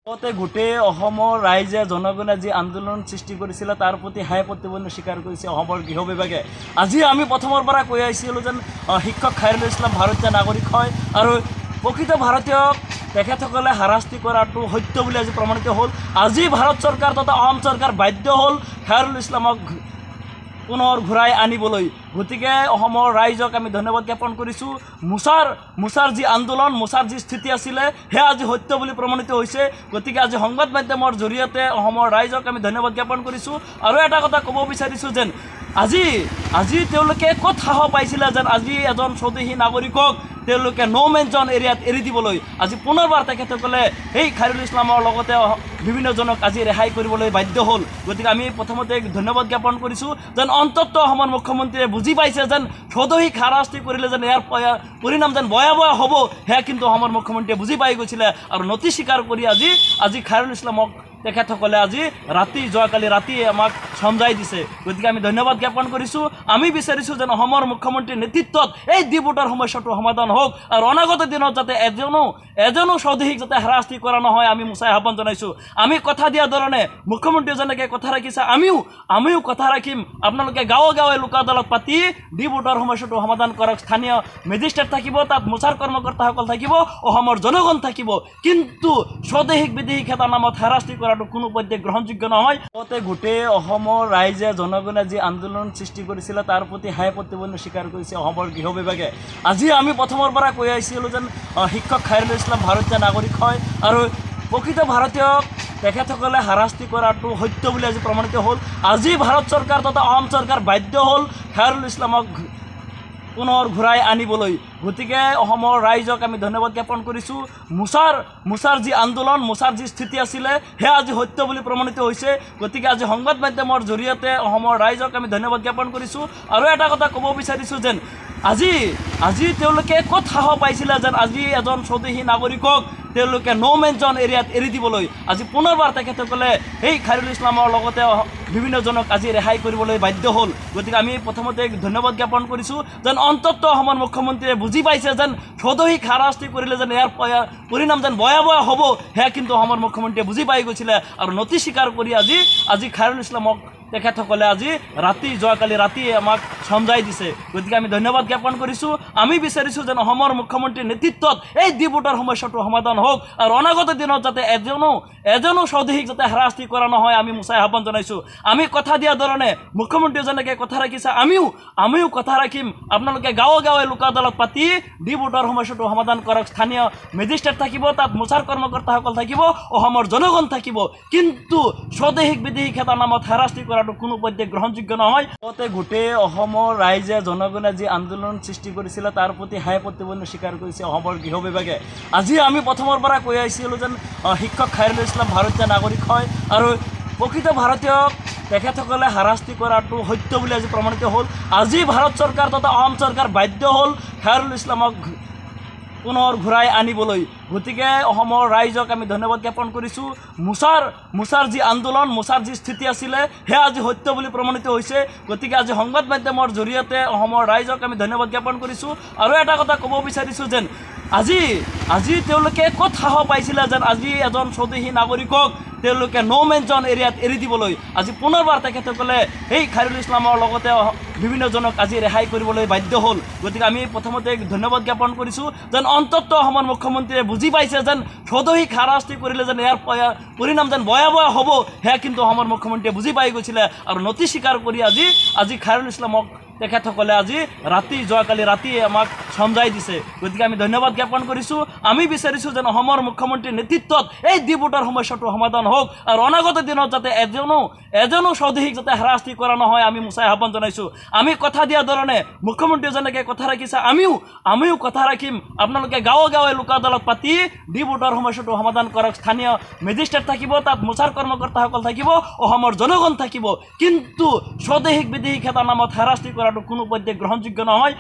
গোটেই ৰাইজে জনগণে যি আন্দোলন সৃষ্টি কৰিছিল তাৰ প্ৰতি হাই প্ৰতিপন্ন স্বীকাৰ কৰিছে গৃহ বিভাগে। আজি আমি প্ৰথমৰ পৰা কৈ আহিছিলোঁ যেন শিক্ষক খাইৰুল ইছলাম ভাৰতীয় নাগৰিক হয় আৰু প্ৰকৃত ভাৰতীয়ক তেখেতসকলে হাৰাশাস্তি কৰাটো সত্য বুলি আজি প্ৰমাণিত হ'ল। আজি ভাৰত চৰকাৰ তথা অসম চৰকাৰ বাধ্য হ'ল খাইৰুল ইছলামক পুনৰ ঘূৰাই আনিবলৈ। গতিকে অসমৰ ৰাইজক আমি ধন্যবাদ জ্ঞাপন কৰিছোঁ। মোচাৰ যি আন্দোলন, মোচাৰ যি স্থিতি আছিলে সেয়া আজি সত্য বুলি প্ৰমাণিত হৈছে। গতিকে আজি সংবাদ মাধ্যমৰ জৰিয়তে অসমৰ ৰাইজক আমি ধন্যবাদ জ্ঞাপন কৰিছোঁ। আৰু এটা কথা ক'ব বিচাৰিছোঁ যেন আজি তেওঁলোকে ক'ত সাহস পাইছিলে যেন আজি এজন স্বদেশী নাগৰিকক তেওঁলোকে ন' জন এৰিয়াত এৰি দিবলৈ। আজি পুনৰবাৰ তেখেতসকলে সেই খাইৰুল ইছলামৰ লগতে বিভিন্নজনক আজি ৰেহাই কৰিবলৈ বাধ্য হ'ল। গতিকে আমি প্ৰথমতে ধন্যবাদ জ্ঞাপন কৰিছোঁ যেন অন্ততঃ অসমৰ মুখ্যমন্ত্ৰীয়ে বুজি পাইছে যেন স্বদেশীক হাৰাশাস্তি কৰিলে যেন ইয়াৰ পৰিণাম যেন ভয়াৱহ হ'ব, সেয়া কিন্তু অসমৰ মুখ্যমন্ত্ৰীয়ে বুজি পাই গৈছিলে আৰু নতি স্বীকাৰ কৰি আজি খাইৰুল ইছলামক তেখেতসকলে আজি যোৱাকালি ৰাতি আমাক সমজাই দিছে। গতিকে আমি ধন্যবাদ জ্ঞাপন কৰিছোঁ। আমি বিচাৰিছোঁ যেন অসমৰ মুখ্যমন্ত্ৰীৰ নেতৃত্বত এই দ্বীপোটাৰ সমস্যাটো সমাধান হওক আৰু অনাগত দিনত যাতে এজনো স্বদেশীক যাতে হাৰাশাস্তি কৰা নহয় আমি মোচাই আহ্বান জনাইছোঁ। আমি কথা দিয়া ধৰণে মুখ্যমন্ত্ৰীয়ে যেনেকৈ কথা ৰাখিছে আমিও কথা ৰাখিম। আপোনালোকে গাঁৱে লোক আদালত পাতি দ্বীপোটাৰ সমস্যাটো সমাধান কৰক। স্থানীয় মেজিষ্ট্ৰেট থাকিব, তাত মোচাৰ কৰ্মকৰ্তাসকল থাকিব, অসমৰ জনগণ থাকিব। কিন্তু স্বদেশীক বিদেশীক এটা নামত হাৰাশাস্তি কৰা কোনো পধ্যে গ্ৰহণযোগ্য নহয়। গোটেই অসমৰ ৰাইজে জনগণে যি আন্দোলন সৃষ্টি কৰিছিল তাৰ প্ৰতি হাই প্ৰতিপন্ন স্বীকাৰ কৰিছে গৃহ বিভাগে। আজি আমি প্ৰথমৰ পৰা কৈ আহিছিলোঁ যেন শিক্ষক খাইৰুল ইছলাম ভাৰতীয় নাগৰিক হয় আৰু প্ৰকৃত ভাৰতীয়ক তেখেতসকলে হাৰাশাস্তি কৰাটো সত্য বুলি আজি প্ৰমাণিত হ'ল। আজি ভাৰত চৰকাৰ তথা অসম চৰকাৰ বাধ্য হ'ল খাইৰুল ইছলামক পুনৰ ঘূৰাই আনিবলৈ। গতিকে অসমৰ ৰাইজক আমি ধন্যবাদ জ্ঞাপন কৰিছোঁ। মোচাৰ যি আন্দোলন, মোচাৰ যি স্থিতি আছিলে সেয়া আজি সত্য বুলি প্ৰমাণিত হৈছে। গতিকে আজি সংবাদ মাধ্যমৰ জৰিয়তে অসমৰ ৰাইজক আমি ধন্যবাদ জ্ঞাপন কৰিছোঁ। আৰু এটা কথা ক'ব বিচাৰিছোঁ যেন আজি তেওঁলোকে ক'ত সাহস পাইছিলে যেন আজি এজন স্বদেশী নাগৰিকক তেওঁলোকে ন' জন এৰিয়াত এৰি দিবলৈ। আজি পুনৰবাৰ তেখেতসকলে সেই খাইৰুল ইছলামৰ লগতে বিভিন্নজনক আজি ৰেহাই কৰিবলৈ বাধ্য হ'ল। গতিকে আমি প্ৰথমতে ধন্যবাদ জ্ঞাপন কৰিছোঁ যেন অন্ততঃ অসমৰ মুখ্যমন্ত্ৰীয়ে বুজি পাইছে যেন স্বদেশীক হাৰাশাস্তি কৰিলে যেন ইয়াৰ পৰিণাম যেন ভয়াৱহ হ'ব, সেয়া কিন্তু অসমৰ মুখ্যমন্ত্ৰীয়ে বুজি পাই গৈছিলে আৰু নতি স্বীকাৰ কৰি আজি খাইৰুল ইছলামক তেখেতসকলে যোৱাকালি ৰাতি আমাক সমজাই দিছে। গতিকে আমি ধন্যবাদ জ্ঞাপন কৰিছোঁ। আমি বিচাৰিছোঁ যেন অসমৰ মুখ্যমন্ত্ৰীৰ নেতৃত্বত এই দ্বীপোটাৰ সমস্যাটো সমাধান হওক আৰু অনাগত দিনত যাতে এজনো স্বদেশীক যাতে হাৰাশাস্তি কৰা নহয় আমি মোচাই আহ্বান জনাইছোঁ। আমি কথা দিয়া ধৰণে মুখ্যমন্ত্ৰীয়ে যেনেকৈ কথা ৰাখিছে আমিও কথা ৰাখিম। আপোনালোকে গাঁৱে লোক আদালত পাতি দ্বীপোটাৰ সমস্যাটো সমাধান কৰক। স্থানীয় মেজিষ্ট্ৰেট থাকিব, তাত মোচাৰ কৰ্মকৰ্তাসকল থাকিব, অসমৰ জনগণ থাকিব। কিন্তু স্বদেশীক বিদেশীক এটা নামত হাৰাশাস্তি কৰাটো কোনো পধ্যে গ্ৰহণযোগ্য নহয়। গোটেই অসমৰ ৰাইজে জনগণে যি আন্দোলন সৃষ্টি কৰিছিল তাৰ প্ৰতি হাই প্ৰতিপন্ন স্বীকাৰ কৰিছে গৃহ বিভাগে। আজি আমি প্ৰথমৰ পৰা কৈ আহিছিলোঁ যেন শিক্ষক খাইৰুল ইছলাম ভাৰতীয় নাগৰিক হয় আৰু প্ৰকৃত ভাৰতীয়ক তেখেতসকলে হাৰাশাস্তি কৰাটো সত্য বুলি আজি প্ৰমাণিত হ'ল। আজি ভাৰত চৰকাৰ তথা অসম চৰকাৰ বাধ্য হ'ল খাইৰুল ইছলামক পুনৰ ঘূৰাই আনিবলৈ। গতিকে অসমৰ ৰাইজক আমি ধন্যবাদ জ্ঞাপন কৰিছোঁ। মোচাৰ যি আন্দোলন, মোচাৰ যি স্থিতি আছিলে সেয়া আজি সত্য বুলি প্ৰমাণিত হৈছে। গতিকে আজি সংবাদ মাধ্যমৰ জৰিয়তে অসমৰ ৰাইজক আমি ধন্যবাদ জ্ঞাপন কৰিছোঁ। আৰু এটা কথা ক'ব বিচাৰিছোঁ যেন আজি তেওঁলোকে ক'ত সাহস পাইছিলে যেন আজি এজন স্বদেশী নাগৰিকক তেওঁলোকে ন' জন এৰিয়াত এৰি দিবলৈ। আজি পুনৰবাৰ তেখেতসকলে সেই খাইৰুল ইছলামৰ লগতে বিভিন্নজনক আজি ৰেহাই কৰিবলৈ বাধ্য হ'ল। গতিকে আমি প্ৰথমতে ধন্যবাদ জ্ঞাপন কৰিছোঁ যেন অন্ততঃ অসমৰ মুখ্যমন্ত্ৰীয়ে বুজি পাইছে যেন স্বদেশীক হাৰাশাস্তি কৰিলে যেন ইয়াৰ পৰিণাম যেন ভয়াৱহ হ'ব, সেয়া কিন্তু অসমৰ মুখ্যমন্ত্ৰীয়ে বুজি পাই গৈছিলে আৰু নতি স্বীকাৰ কৰি আজি খাইৰুল ইছলামক তেখেতসকলে যোৱাকালি ৰাতি আমাক সমজাই দিছে। গতিকে আমি ধন্যবাদ জ্ঞাপন কৰিছোঁ। আমি বিচাৰিছোঁ যেন অসমৰ মুখ্যমন্ত্ৰীৰ নেতৃত্বত এই দ্বীপোটাৰ সমস্যাটো সমাধান হওক আৰু অনাগত দিনত যাতে এজনো স্বদেশীক যাতে হাৰাশাস্তি কৰা নহয় আমি মোচাই আহ্বান জনাইছোঁ। আমি কথা দিয়া ধৰণে মুখ্যমন্ত্ৰীয়ে যেনেকৈ কথা ৰাখিছে আমিও কথা ৰাখিম। আপোনালোকে গাঁৱে লোক আদালত পাতি দ্বীপোটাৰ সমস্যাটো সমাধান কৰক। স্থানীয় মেজিষ্ট্ৰেট থাকিব, তাত মোচাৰ কৰ্মকৰ্তাসকল থাকিব, অসমৰ জনগণ থাকিব। কিন্তু স্বদেশীক বিদেশীক এটা নামত হাৰাশাস্তি কৰাটো কোনো পধ্যে গ্ৰহণযোগ্য নহয়।